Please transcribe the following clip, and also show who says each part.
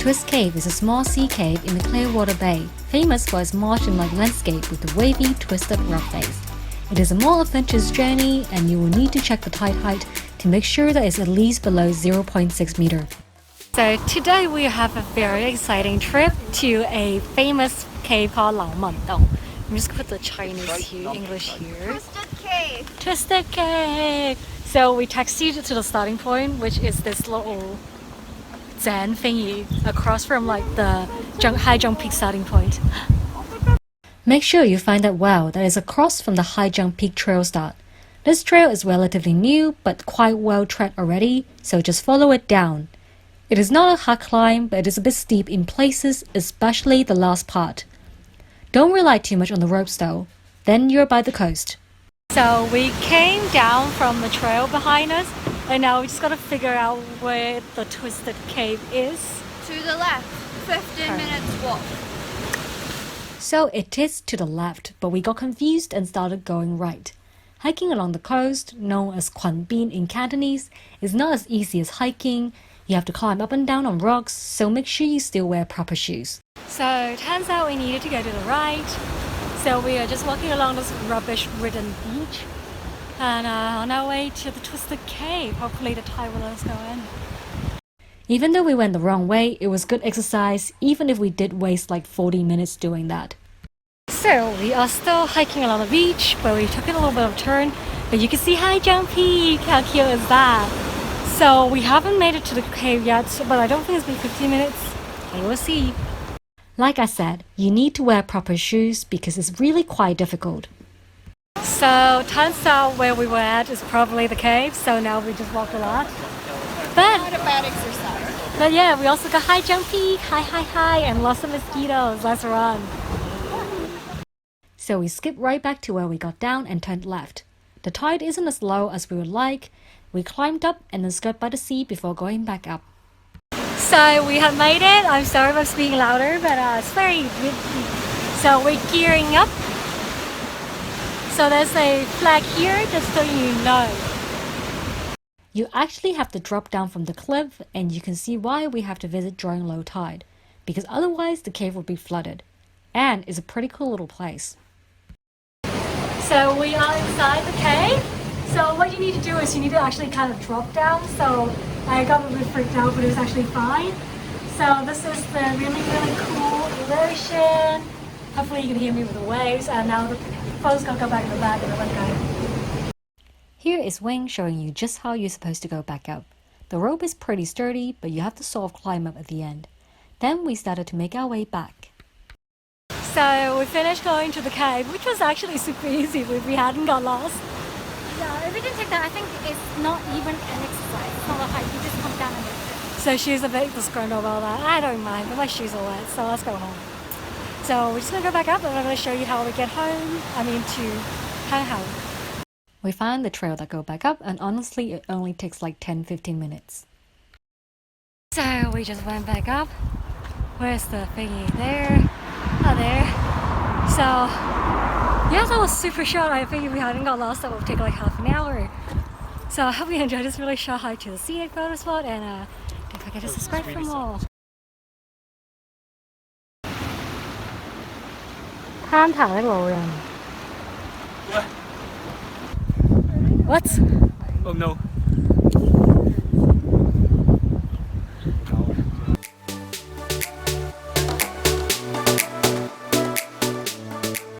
Speaker 1: Twist Cave is a small sea cave in the Clearwater Bay, famous for its marsh-like landscape with the wavy, twisted rock face. It is a more adventurous journey, and you will need to check the tide height to make sure that it's at least below 0.6 meter. So today we have a very exciting trip to a famous cave called 老梦洞. I'm just gonna put the Chinese here, English here.
Speaker 2: Twisted Cave.
Speaker 1: Twisted Cave. So we taxied to the starting point, which is this little zen thingy across from like the high jump peak starting point. Make sure you find that well that is across from the high jump peak trail start. This trail is relatively new but quite well tread already, so just follow it down. It is not a hard climb, but it is a bit steep in places, especially the last part. Don't rely too much on the ropes though, then you're by the coast. So we came down from the trail behind us, and now we just gotta figure out where the Twisted Cave is.
Speaker 2: To the left, 15 minutes walk.
Speaker 1: So it is to the left, but we got confused and started going right. Hiking along the coast, known as Quan Bin in Cantonese, is not as easy as hiking. You have to climb up and down on rocks, so make sure you still wear proper shoes. So it turns out we needed to go to the right. So we are just walking along this rubbish-ridden beach and on our way to the Twisted Cave. Hopefully the tide will let us go in. Even though we went the wrong way, it was good exercise, even if we did waste like 40 minutes doing that. So we are still hiking along the beach, but we took a little bit of a turn. But you can see High Jump Peak. How cute is that? So we haven't made it to the cave yet, but I don't think it's been 15 minutes. We will see. Like I said, you need to wear proper shoes because it's really quite difficult. So turns out where we were at is probably the cave, so now we just walk a lot. But
Speaker 2: Not a bad exercise.
Speaker 1: But yeah, we also got high jump peak, high, and lots of mosquitoes. Let's run. So we skipped right back to where we got down and turned left. The tide isn't as low as we would like. We climbed up and then skirt by the sea before going back up. So we have made it. I'm sorry if I'm speaking louder, but it's very windy. So we're gearing up. So there's a flag here, just so you know. You actually have to drop down from the cliff, and you can see why we have to visit during low tide, because otherwise the cave would be flooded. And it's a pretty cool little place. So we are inside the cave. So what you need to do is you need to actually kind of drop down. So I got a bit freaked out, but it was actually fine. So this is the really cool illusion. Hopefully you can hear me with the waves. And now the phone's gonna go back in the back and the guy. Here is Wing showing you just how you're supposed to go back up. The rope is pretty sturdy, but you have to sort of climb up at the end. Then we started to make our way back. So we finished going to the cave, which was actually super easy if we hadn't got lost.
Speaker 3: Yeah, if we didn't take that, I think it's not even an exercise. It's not a hike, you just come down and do it.
Speaker 1: So she's a bit disgruntled about that. I don't mind, but my shoes are wet, so let's go home. So we're just gonna go back up and I'm gonna show you how we get home. To Hang Home. We found the trail that go back up, and honestly it only takes like 10-15 minutes. So we just went back up. Where's the thingy? There. Oh, there. So yeah, that was super short. I think if we hadn't got lost that would take like half an hour. So I hope you enjoyed this really short hike to the scenic photo spot, and don't forget to subscribe for more. 攀爬的路人 What?
Speaker 4: Oh no.